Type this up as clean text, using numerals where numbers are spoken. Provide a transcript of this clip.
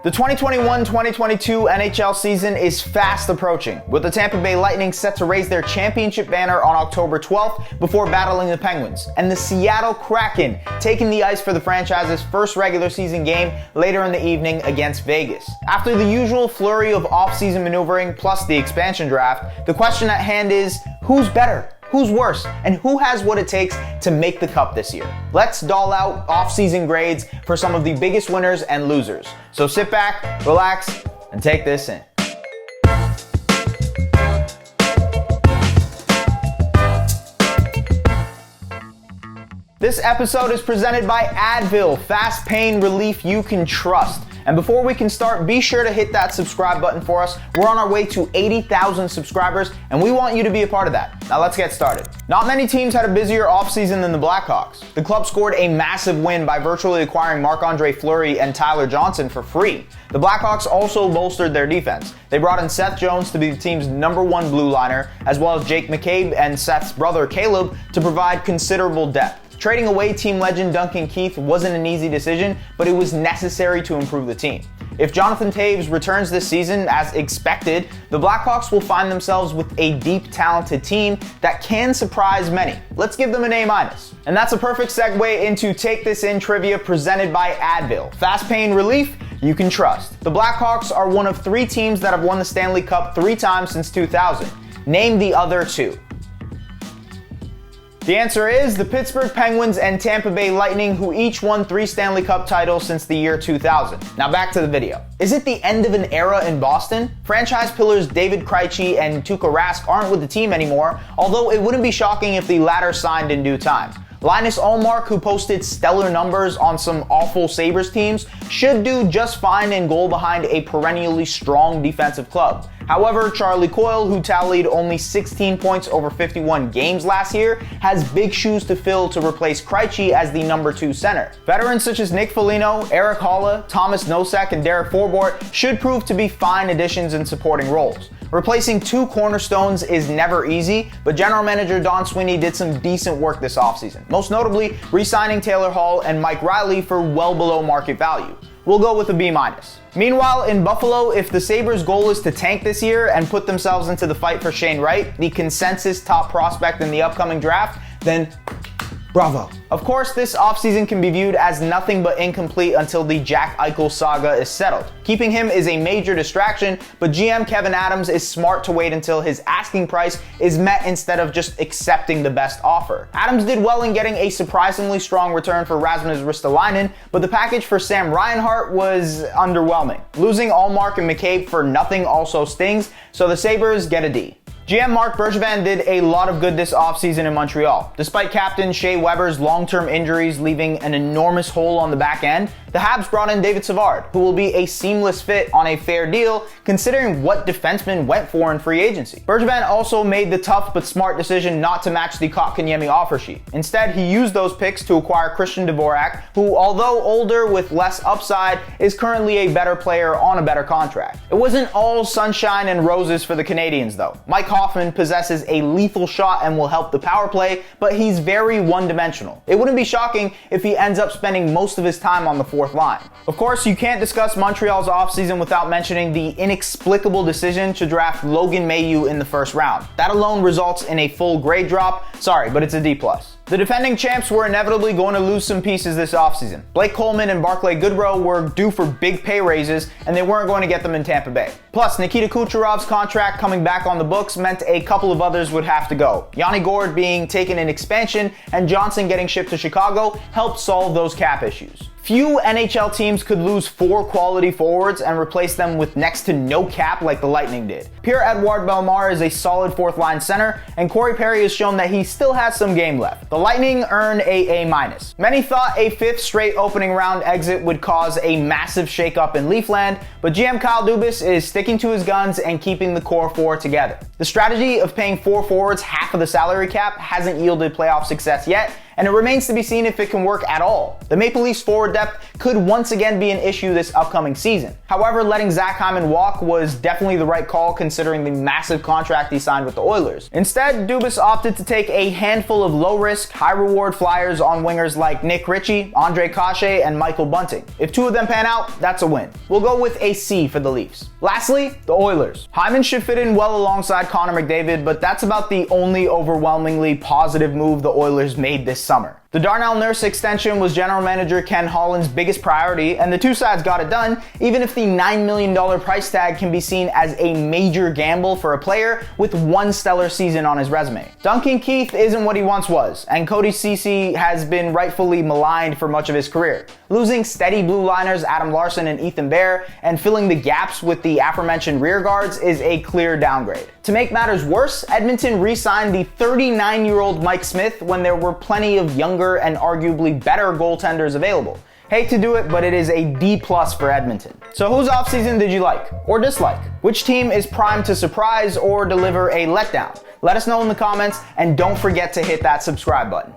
The 2021-2022 NHL season is fast approaching, with the Tampa Bay Lightning set to raise their championship banner on October 12th before battling the Penguins, and the Seattle Kraken taking the ice for the franchise's first regular season game later in the evening against Vegas. After the usual flurry of off-season maneuvering plus the expansion draft, the question at hand is, who's better? Who's worse? And who has what it takes to make the cup this year? Let's doll out off-season grades for some of the biggest winners and losers. So sit back, relax, and take this in. This episode is presented by Advil, fast pain relief you can trust. And before we can start, be sure to hit that subscribe button for us. We're on our way to 80,000 subscribers, and we want you to be a part of that. Now let's get started. Not many teams had a busier offseason than the Blackhawks. The club scored a massive win by virtually acquiring Marc-Andre Fleury and Tyler Johnson for free. The Blackhawks also bolstered their defense. They brought in Seth Jones to be the team's #1 blue liner, as well as Jake McCabe and Seth's brother Caleb to provide considerable depth. Trading away team legend Duncan Keith wasn't an easy decision, but it was necessary to improve the team. If Jonathan Toews returns this season as expected, the Blackhawks will find themselves with a deep, talented team that can surprise many. Let's give them an A-. And that's a perfect segue into Take This In trivia presented by Advil. Fast pain relief you can trust. The Blackhawks are one of 3 teams that have won the Stanley Cup 3 times since 2000. Name the other 2. The answer is the Pittsburgh Penguins and Tampa Bay Lightning, who each won 3 Stanley Cup titles since the year 2000. Now back to the video. Is it the end of an era in Boston? Franchise pillars David Krejci and Tuukka Rask aren't with the team anymore, although it wouldn't be shocking if the latter signed in due time. Linus Ullmark, who posted stellar numbers on some awful Sabres teams, should do just fine in goal behind a perennially strong defensive club. However, Charlie Coyle, who tallied only 16 points over 51 games last year, has big shoes to fill to replace Krejci as the #2 center. Veterans such as Nick Foligno, Eric Haula, Thomas Nosek, and Derek Forbort should prove to be fine additions in supporting roles. Replacing 2 cornerstones is never easy, but general manager Don Sweeney did some decent work this offseason, most notably re-signing Taylor Hall and Mike Riley for well below market value. We'll go with a B-. Meanwhile, in Buffalo, if the Sabres' goal is to tank this year and put themselves into the fight for Shane Wright, the consensus top prospect in the upcoming draft, then bravo. Of course, this offseason can be viewed as nothing but incomplete until the Jack Eichel saga is settled. Keeping him is a major distraction, but GM Kevin Adams is smart to wait until his asking price is met instead of just accepting the best offer. Adams did well in getting a surprisingly strong return for Rasmus Ristolainen, but the package for Sam Reinhart was underwhelming. Losing Ullmark and McCabe for nothing also stings, so the Sabres get a D. GM Marc Bergevin did a lot of good this offseason in Montreal. Despite captain Shea Weber's long-term injuries leaving an enormous hole on the back end, the Habs brought in David Savard, who will be a seamless fit on a fair deal considering what defensemen went for in free agency. Bergevin also made the tough but smart decision not to match the Kotkaniemi offer sheet. Instead, he used those picks to acquire Christian Dvorak, who, although older with less upside, is currently a better player on a better contract. It wasn't all sunshine and roses for the Canadians, though. Mike Hoffman possesses a lethal shot and will help the power play, but he's very one-dimensional. It wouldn't be shocking if he ends up spending most of his time on the fourth line. Of course, you can't discuss Montreal's offseason without mentioning the inexplicable decision to draft Logan Mailloux in the first round. That alone results in a full grade drop. Sorry, but it's a D+. The defending champs were inevitably going to lose some pieces this offseason. Blake Coleman and Barclay Goodrow were due for big pay raises, and they weren't going to get them in Tampa Bay. Plus, Nikita Kucherov's contract coming back on the books meant a couple of others would have to go. Yanni Gourde being taken in expansion and Johnson getting shipped to Chicago helped solve those cap issues. Few NHL teams could lose 4 quality forwards and replace them with next to no cap like the Lightning did. Pierre-Edouard Bellemare is a solid 4th-line center, and Corey Perry has shown that he still has some game left. The Lightning earn a A-. Many thought a 5th straight opening round exit would cause a massive shakeup in Leafland, but GM Kyle Dubas is sticking to his guns and keeping the core 4 together. The strategy of paying 4 forwards half of the salary cap hasn't yielded playoff success yet, and it remains to be seen if it can work at all. The Maple Leafs forward depth could once again be an issue this upcoming season. However, letting Zach Hyman walk was definitely the right call considering the massive contract he signed with the Oilers. Instead, Dubas opted to take a handful of low-risk, high-reward flyers on wingers like Nick Ritchie, Andre Kashe, and Michael Bunting. If two of them pan out, that's a win. We'll go with a C for the Leafs. Lastly, the Oilers. Hyman should fit in well alongside Connor McDavid, but that's about the only overwhelmingly positive move the Oilers made this summer. The Darnell Nurse extension was general manager Ken Holland's biggest priority, and the two sides got it done, even if the $9 million price tag can be seen as a major gamble for a player with one stellar season on his resume. Duncan Keith isn't what he once was, and Cody Ceci has been rightfully maligned for much of his career. Losing steady blue liners Adam Larson and Ethan Bear and filling the gaps with the aforementioned rear guards is a clear downgrade. To make matters worse, Edmonton re-signed the 39-year-old Mike Smith when there were plenty of younger and arguably better goaltenders available. Hate to do it, but it is a D+ for Edmonton. So whose offseason did you like or dislike? Which team is primed to surprise or deliver a letdown? Let us know in the comments, and don't forget to hit that subscribe button.